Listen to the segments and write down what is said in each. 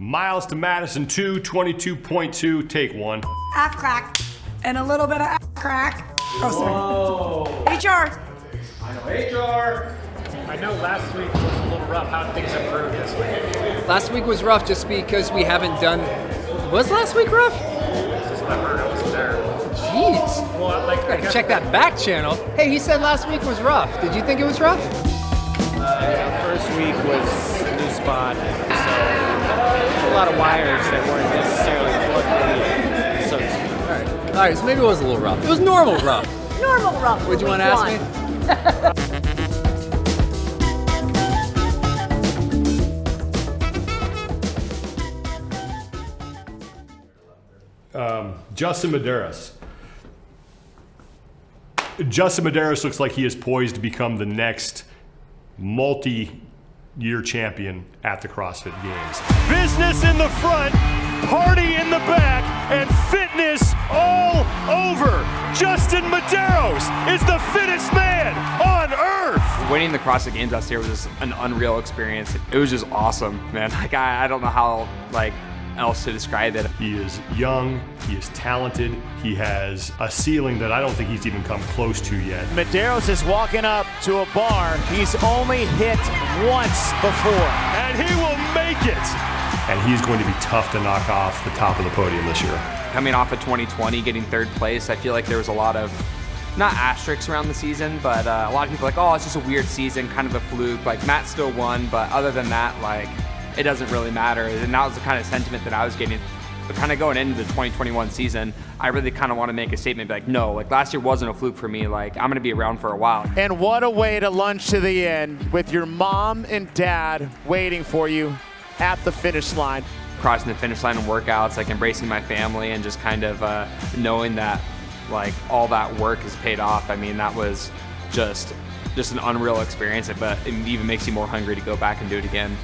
Miles to Madison 2, 22.2, take one. Half crack and a little bit of ass crack. Oh, sorry. HR. I know HR. I know last week was a little rough. How did things improve this week? Last week was rough just because we haven't done. Was last week rough? Just I heard it was terrible. Jeez. Well, like, Gotta check that back channel. Hey, he said last week was rough. Did you think it was rough? First week was a new spot, so a lot of wires that weren't necessarily plugged in, so to speak. All right, so maybe it was a little rough. It was normal rough. Normal rough. Would you want to ask me? Justin Medeiros. Justin Medeiros looks like he is poised to become the next multi-year champion at the CrossFit Games. Business in the front, party in the back, and fitness all over. Justin Medeiros is the fittest man on earth. Winning the CrossFit Games last year was just an unreal experience. It was just awesome, man. Like I don't know how else to describe it. He is young, he is talented, he has a ceiling that I don't think he's even come close to yet. Medeiros is walking up to a bar he's only hit once before. And he will make it! And he's going to be tough to knock off the top of the podium this year. Coming off of 2020, getting third place, I feel like there was a lot of, not asterisks around the season, but a lot of people are like, oh, it's just a weird season, kind of a fluke. Like Matt still won, but other than that, like, it doesn't really matter. And that was the kind of sentiment that I was getting. But kind of going into the 2021 season, I really kind of want to make a statement, be like, no, like last year wasn't a fluke for me. Like I'm going to be around for a while. And what a way to lunge to the end with your mom and dad waiting for you at the finish line. Crossing the finish line in workouts, like embracing my family and just kind of knowing that like all that work has paid off. I mean, that was just an unreal experience, but it even makes you more hungry to go back and do it again.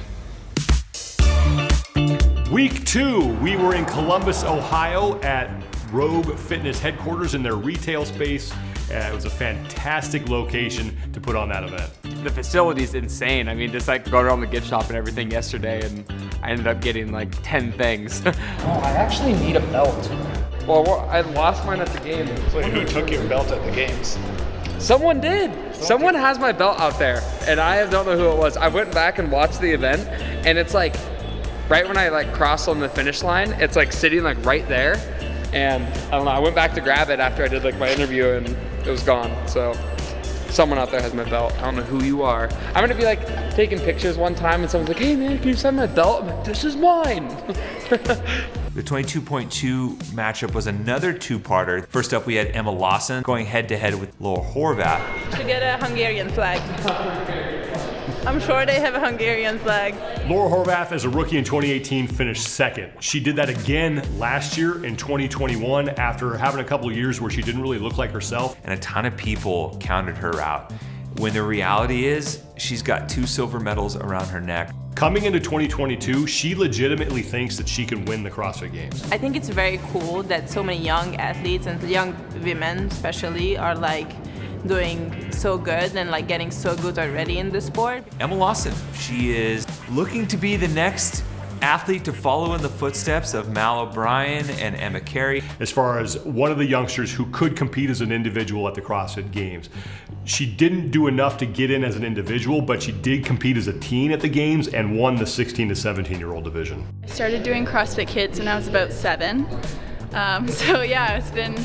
Week 2, we were in Columbus, Ohio at Rogue Fitness headquarters in their retail space. It was a fantastic location to put on that event. The facility's insane. I mean, just like go around the gift shop and everything yesterday, and I ended up getting like 10 things. Oh, I actually need a belt. Well, I lost mine at the game. So who took your belt at the games? Someone did. Someone has my belt out there, and I don't know who it was. I went back and watched the event, and it's like, right when I like crossed on the finish line, it's like sitting like right there. And I don't know, I went back to grab it after I did like my interview and it was gone. So someone out there has my belt. I don't know who you are. I'm gonna be like taking pictures one time and someone's like, hey man, can you sign my belt? I'm like, this is mine. The 22.2 matchup was another two-parter. First up, we had Emma Lawson going head-to-head with Laura Horvath. To get a Hungarian flag. I'm sure they have a Hungarian flag. Laura Horvath, as a rookie in 2018, finished second. She did that again last year in 2021 after having a couple of years where she didn't really look like herself. And a ton of people counted her out. When the reality is, she's got 2 silver medals around her neck. Coming into 2022, she legitimately thinks that she can win the CrossFit Games. I think it's very cool that so many young athletes and young women especially are like doing so good and like getting so good already in the sport. Emma Lawson, she is looking to be the next athlete to follow in the footsteps of Mal O'Brien and Emma Carey. As far as one of the youngsters who could compete as an individual at the CrossFit Games. She didn't do enough to get in as an individual, but she did compete as a teen at the Games and won the 16 to 17-year-old division. I started doing CrossFit Kids when I was about 7. So yeah, it's been,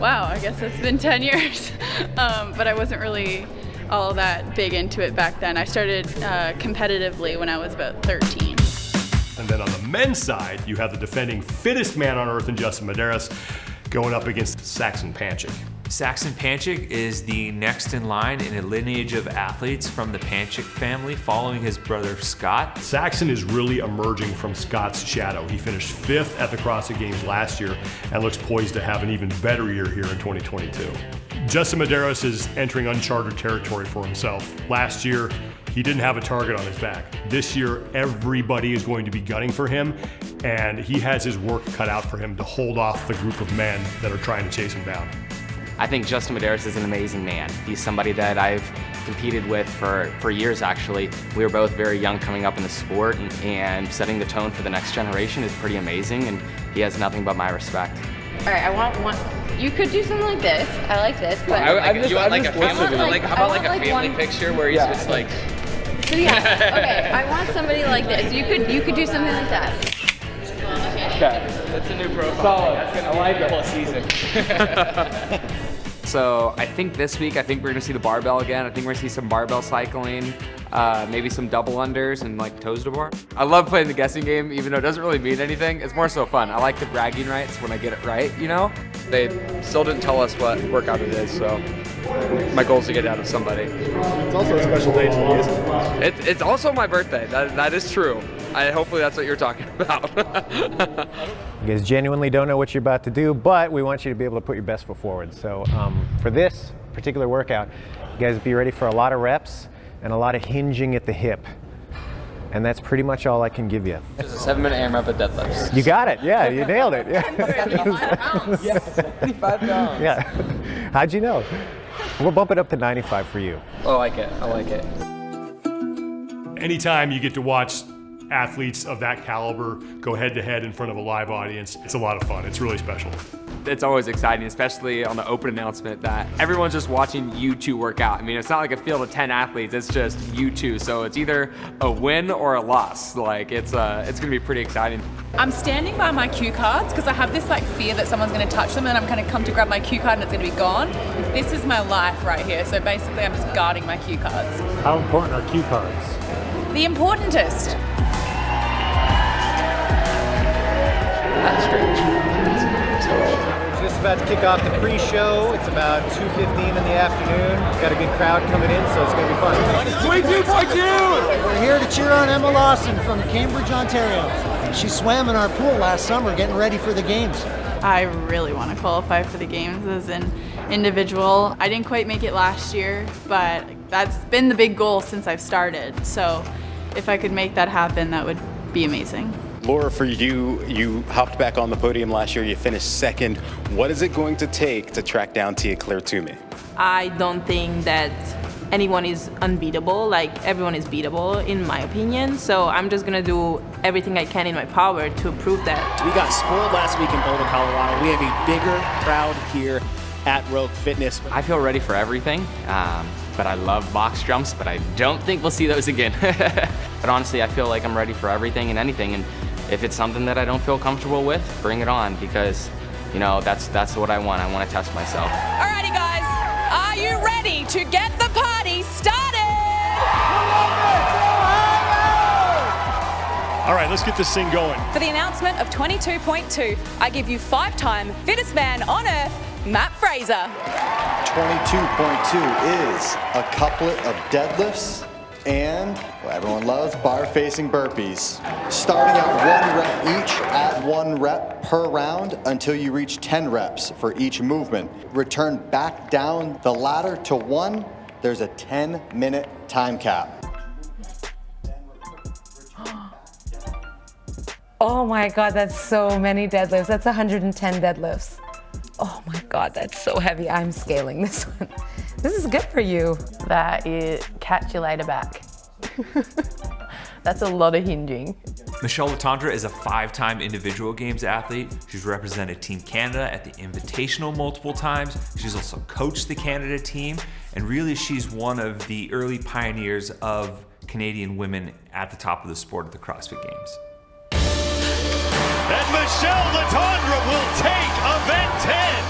wow, I guess it's been 10 years. But I wasn't really all that big into it back then. I started competitively when I was about 13. And then on the men's side, you have the defending fittest man on earth in Justin Medeiros going up against Saxon Panchik. Saxon Panchik is the next in line in a lineage of athletes from the Panchik family following his brother Scott. Saxon is really emerging from Scott's shadow. He finished 5th at the CrossFit Games last year and looks poised to have an even better year here in 2022. Justin Medeiros is entering uncharted territory for himself. Last year, he didn't have a target on his back. This year, everybody is going to be gunning for him, and he has his work cut out for him to hold off the group of men that are trying to chase him down. I think Justin Medeiros is an amazing man. He's somebody that I've competed with for years actually. We were both very young coming up in the sport, and setting the tone for the next generation is pretty amazing, and he has nothing but my respect. All right, I want one. You could do something like this. I like this, but You want like a family, how about like a family picture where he's just like. So yeah, okay. I want somebody like this. You could do something like that. Okay, that's a new profile. Solid. I like it. Whole season. So I think this week, we're gonna see the barbell again. I think we're gonna see some barbell cycling, maybe some double unders and like toes to bar. I love playing the guessing game, even though it doesn't really mean anything. It's more so fun. I like the bragging rights when I get it right, you know? They still didn't tell us what workout it is, so my goal is to get it out of somebody. It's also a special day to me, isn't it? It's also my birthday. That is true. Hopefully that's what you're talking about. You guys genuinely don't know what you're about to do, but we want you to be able to put your best foot forward. So for this particular workout, you guys be ready for a lot of reps and a lot of hinging at the hip. And that's pretty much all I can give you. Just a 7-minute AMRAP at deadlifts. You got it, yeah, you nailed it. Yeah. 75 pounds. Yeah, 75 pounds. Yeah. How'd you know? We'll bump it up to 95 for you. I like it, I like it. Anytime you get to watch athletes of that caliber go head to head in front of a live audience, it's a lot of fun. It's really special. It's always exciting, especially on the open announcement that everyone's just watching you two work out. I mean, it's not like a field of 10 athletes, it's just you two. So it's either a win or a loss. Like it's gonna be pretty exciting. I'm standing by my cue cards because I have this like fear that someone's gonna touch them and I'm gonna come to grab my cue card and it's gonna be gone. This is my life right here. So basically I'm just guarding my cue cards. How important are cue cards? The importantest. That's strange. We're just about to kick off the pre-show. It's about 2:15 in the afternoon. We've got a good crowd coming in, so it's going to be fun. 22.2! We're here to cheer on Emma Lawson from Cambridge, Ontario. She swam in our pool last summer getting ready for the games. I really want to qualify for the games as an individual. I didn't quite make it last year, but that's been the big goal since I've started. So if I could make that happen, that would be amazing. Laura, for you hopped back on the podium last year, you finished second. What is it going to take to track down Tia Claire Toomey? I don't think that anyone is unbeatable, like everyone is beatable in my opinion, so I'm just gonna do everything I can in my power to prove that. We got spoiled last week in Boulder, Colorado. We have a bigger crowd here at Rogue Fitness. I feel ready for everything, but I love box jumps, but I don't think we'll see those again. But honestly, I feel like I'm ready for everything and anything, and if it's something that I don't feel comfortable with, bring it on, because you know that's what I want. I want to test myself. Alrighty guys, are you ready to get the party started? All right, let's get this thing going. For the announcement of 22.2, I give you 5-time fittest man on earth, Matt Fraser. 22.2 is a couplet of deadlifts and what everyone loves, bar-facing burpees. Starting at 1 rep each, add 1 rep per round until you reach 10 reps for each movement. Return back down the ladder to 1. There's a 10-minute time cap. Oh my God, that's so many deadlifts. That's 110 deadlifts. Oh my God, that's so heavy. I'm scaling this one. This is good for you. That is catch you later back. That's a lot of hinging. Michele Letendre is a 5-time individual games athlete. She's represented Team Canada at the Invitational multiple times. She's also coached the Canada team, and really she's one of the early pioneers of Canadian women at the top of the sport at the CrossFit Games. And Michele Letendre will take event 10.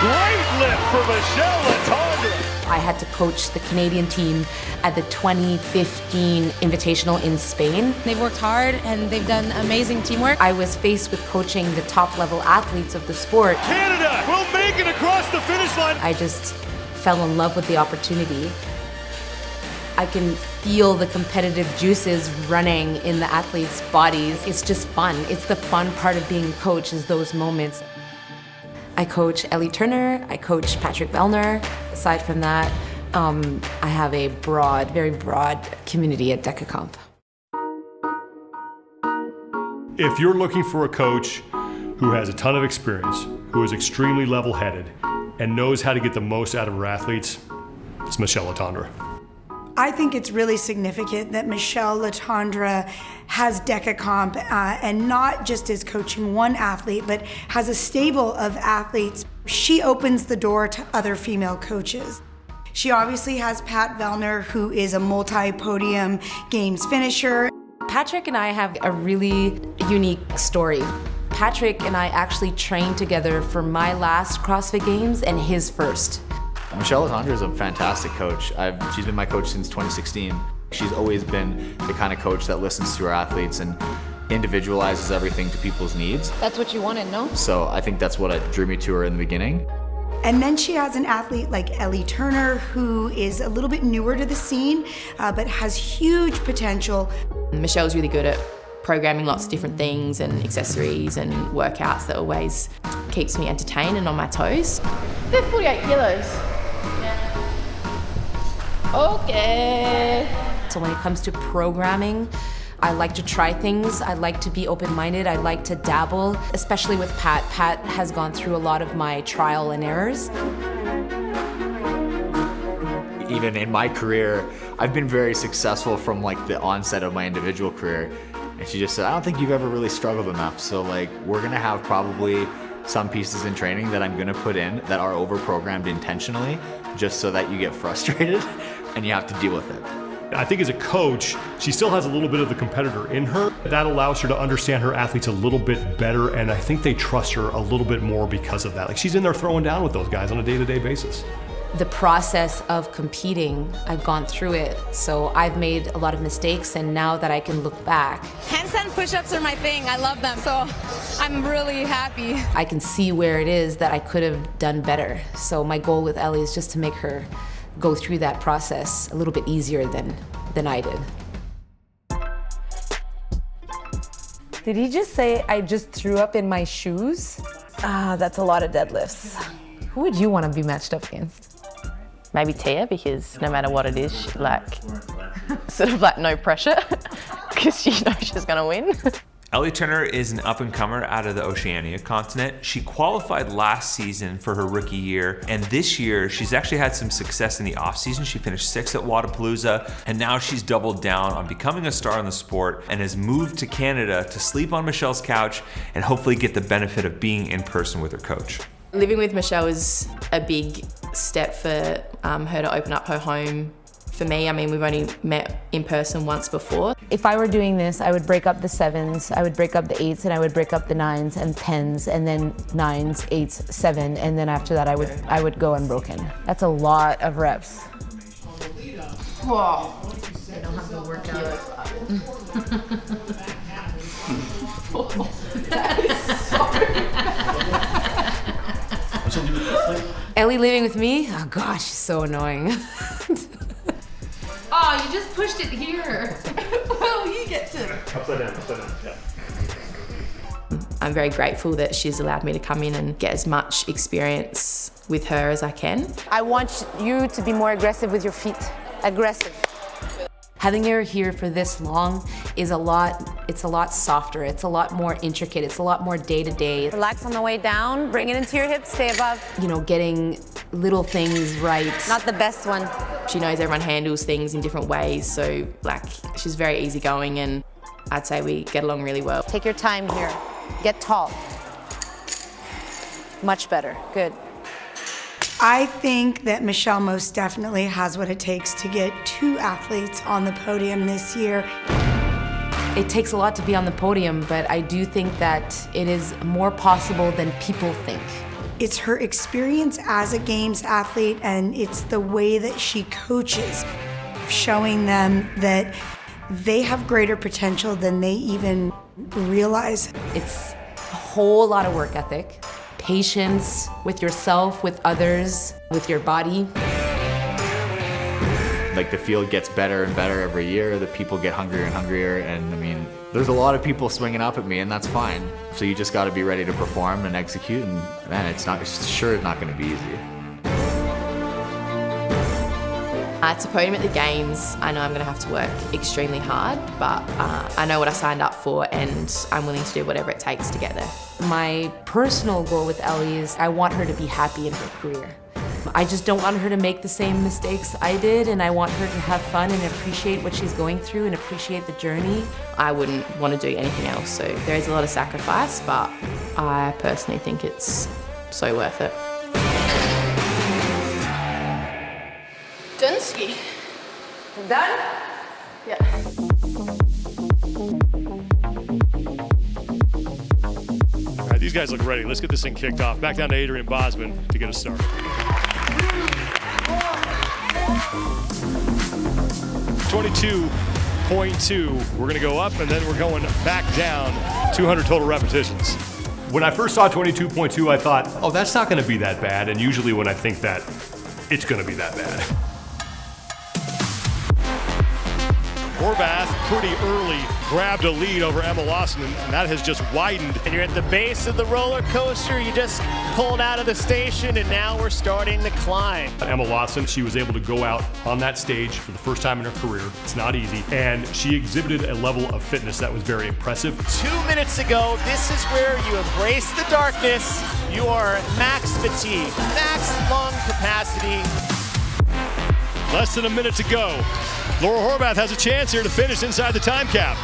Great lift for Michele Letendre. I had to coach the Canadian team at the 2015 Invitational in Spain. They've worked hard and they've done amazing teamwork. I was faced with coaching the top level athletes of the sport. Canada will make it across the finish line. I just fell in love with the opportunity. I can feel the competitive juices running in the athletes' bodies. It's just fun. It's the fun part of being a coach, is those moments. I coach Ellie Turner, I coach Patrick Vellner. Aside from that, I have a broad, very broad community at DecaComp. If you're looking for a coach who has a ton of experience, who is extremely level-headed, and knows how to get the most out of her athletes, it's Michele Letendre. I think it's really significant that Michele Letendre has DECA Comp and not just is coaching one athlete, but has a stable of athletes. She opens the door to other female coaches. She obviously has Pat Vellner, who is a multi-podium games finisher. Patrick and I have a really unique story. Patrick and I actually trained together for my last CrossFit Games and his first. Michele Letendre is a fantastic coach. She's been my coach since 2016. She's always been the kind of coach that listens to her athletes and individualizes everything to people's needs. That's what you wanted, no? So I think that's what drew me to her in the beginning. And then she has an athlete like Ellie Turner, who is a little bit newer to the scene, but has huge potential. Michelle's really good at programming lots of different things and accessories and workouts that always keeps me entertained and on my toes. They're 48 kilos. Okay. So when it comes to programming, I like to try things. I like to be open-minded. I like to dabble, especially with Pat. Pat has gone through a lot of my trial and errors. Even in my career, I've been very successful from like the onset of my individual career. And she just said, I don't think you've ever really struggled enough. So like, we're gonna have probably some pieces in training that I'm gonna put in that are over-programmed intentionally, just so that you get frustrated and you have to deal with it. I think as a coach, she still has a little bit of the competitor in her. That allows her to understand her athletes a little bit better, and I think they trust her a little bit more because of that. Like, she's in there throwing down with those guys on a day-to-day basis. The process of competing, I've gone through it, so I've made a lot of mistakes, and now that I can look back, Handstand push-ups are my thing. I love them, so I'm really happy. I can see where it is that I could have done better. So my goal with Ellie is just to make her go through that process a little bit easier than I did. Did he just say I just threw up in my shoes? Ah, that's a lot of deadlifts. Who would you want to be matched up against? Maybe Tia, because no matter what it is, she, like, sort of like no pressure, because she knows she's gonna win. Ellie Turner is an up-and-comer out of the Oceania continent. She qualified last season for her rookie year, and this year she's actually had some success in the off-season. She finished 6th at Wodapalooza, and now she's doubled down on becoming a star in the sport and has moved to Canada to sleep on Michelle's couch and hopefully get the benefit of being in person with her coach. Living with Michelle was a big step for her to open up her home. For me, I mean, we've only met in person once before. If I were doing this, I would break up the 7s, I would break up the 8s, and I would break up the 9s and 10s, and then 9s, 8s, 7, and then after that I would go unbroken. That's a lot of reps. Whoa. I don't have to work Ellie living with me? Oh gosh, she's so annoying. Oh, you just pushed it here. Well, you get to. Upside down, yeah. I'm very grateful that she's allowed me to come in and get as much experience with her as I can. I want you to be more aggressive with your feet. Aggressive. Having her here for this long is a lot softer, it's a lot more intricate, it's a lot more day-to-day. Relax on the way down, bring it into your hips, stay above. You know, getting little things right. Not the best one. She knows everyone handles things in different ways, so like, she's very easygoing, and I'd say we get along really well. Take your time here. Get tall. Much better, good. I think that Michelle most definitely has what it takes to get 2 athletes on the podium this year. It takes a lot to be on the podium, but I do think that it is more possible than people think. It's her experience as a games athlete, and it's the way that she coaches, showing them that they have greater potential than they even realize. It's a whole lot of work ethic, patience with yourself, with others, with your body. Like, the field gets better and better every year, the people get hungrier and hungrier, and I mean, there's a lot of people swinging up at me, and that's fine. So you just gotta be ready to perform and execute, and man, it's sure not gonna be easy. To podium at the Games, I know I'm gonna have to work extremely hard, but I know what I signed up for, and I'm willing to do whatever it takes to get there. My personal goal with Ellie is I want her to be happy in her career. I just don't want her to make the same mistakes I did, and I want her to have fun and appreciate what she's going through and appreciate the journey. I wouldn't want to do anything else, so there is a lot of sacrifice, but I personally think it's so worth it. Done ski. Done? Yeah. All right, these guys look ready. Let's get this thing kicked off. Back down to Adrian Bosman to get us started. 22.2. We're gonna go up and then we're going back down. 200 total repetitions. When I first saw 22.2, I thought, oh, that's not gonna be that bad. And usually when I think that, it's gonna be that bad. Horvath pretty early grabbed a lead over Emma Lawson, and that has just widened. And you're at the base of the roller coaster. You just pulled out of the station, and now we're starting the climb. Emma Lawson, she was able to go out on that stage for the first time in her career. It's not easy, and she exhibited a level of fitness that was very impressive. 2 minutes ago, this is where you embrace the darkness. You are max fatigue, max lung capacity. Less than a minute to go. Laura Horvath has a chance here to finish inside the time cap.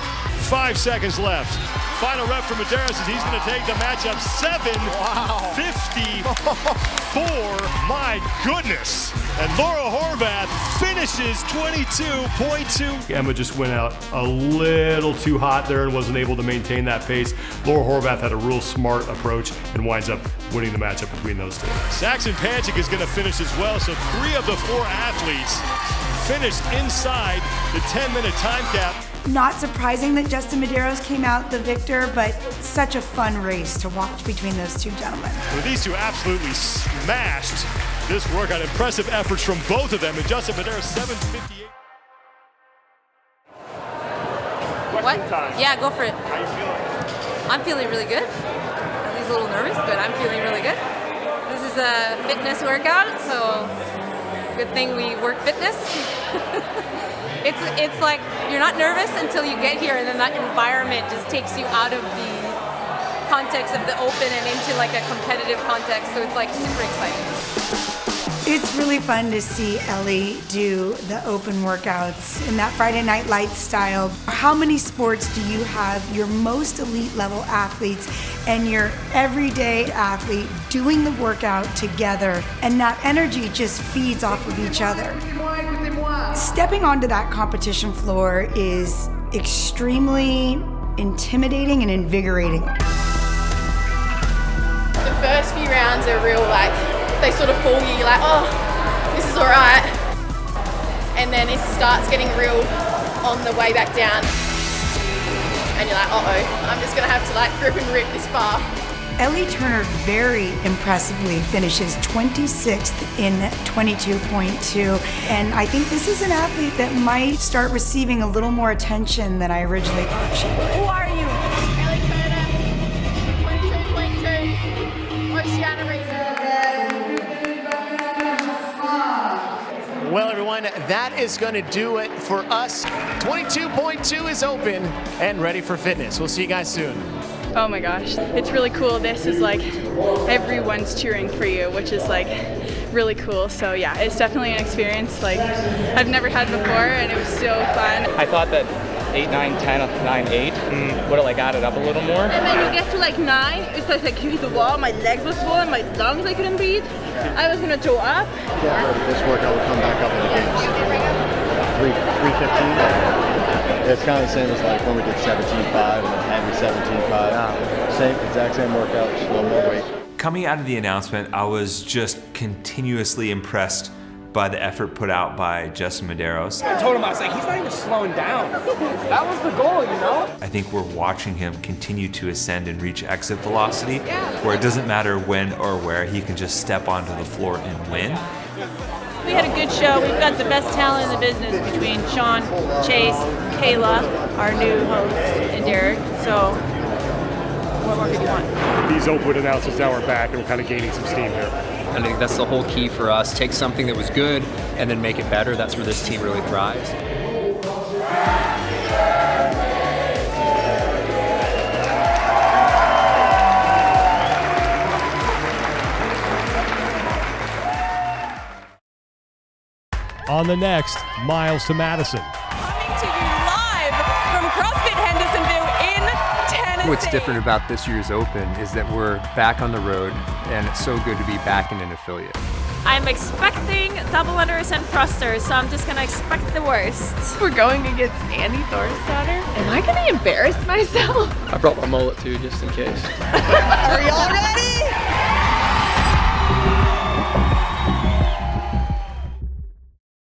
5 seconds left. Final rep for Medeiros is he's going to take the matchup 7:54. My goodness. And Laura Horvath finishes 22.2. Emma just went out a little too hot there and wasn't able to maintain that pace. Laura Horvath had a real smart approach and winds up winning the matchup between those two. Saxon Panchik is going to finish as well, so 3 of the 4 athletes finished inside the 10-minute time cap. Not surprising that Justin Medeiros came out the victor, but such a fun race to watch between those two gentlemen. Well, these two absolutely smashed this workout. Impressive efforts from both of them, and Justin Medeiros 7:58. What? Yeah, go for it. How you feeling? I'm feeling really good. At least a little nervous, but I'm feeling really good. This is a fitness workout, so good thing we work fitness. It's like you're not nervous until you get here, and then that environment just takes you out of the context of the open and into like a competitive context, so it's like super exciting. It's really fun to see Ellie do the open workouts in that Friday Night Lights style. How many sports do you have your most elite level athletes and your everyday athlete doing the workout together, and that energy just feeds off of each other? Stepping onto that competition floor is extremely intimidating and invigorating. The first few rounds are real, like, they sort of fool you, you're like, oh, this is all right. And then it starts getting real on the way back down. And you're like, uh-oh, I'm just gonna have to like grip and rip this bar. Ellie Turner very impressively finishes 26th in 22.2, and I think this is an athlete that might start receiving a little more attention than I originally thought she would. Who are you? Ellie Turner, 22.2, Oceana Racer. Well, everyone, that is going to do it for us. 22.2 is open and ready for fitness. We'll see you guys soon. Oh my gosh, it's really cool. This is like everyone's cheering for you, which is like really cool. So yeah, it's definitely an experience like I've never had before, and it was so fun. I thought that 8, 9, 10, 9, 8 would have like added up a little more. And then you get to like 9, it's like you hit the wall, my legs were swollen, my lungs I couldn't breathe. I was gonna throw up. Yeah, this workout will come back up in the games. 3:15. It's kind of the same as like when we did 17.5 and then heavy 17.5. Same, exact same workout, just a little more weight. Coming out of the announcement, I was just continuously impressed by the effort put out by Justin Medeiros. I told him, I was like, he's not even slowing down. That was the goal, you know? I think we're watching him continue to ascend and reach exit velocity, where it doesn't matter when or where, he can just step onto the floor and win. We had a good show. We've got the best talent in the business between Sean, Chase, Kayla, our new host, and Derek. So, what more could you want? These open announcements now are back, and we're kind of gaining some steam here. I think that's the whole key for us. Take something that was good and then make it better. That's where this team really thrives. on the next Miles to Madison. Coming to you live from CrossFit Hendersonville in Tennessee. What's different about this year's Open is that we're back on the road, and it's so good to be back in an affiliate. I'm expecting double unders and thrusters, so I'm just gonna expect the worst. We're going against Andy Thorsdottir. Am I gonna embarrass myself? I brought my mullet too, just in case. Are y'all ready?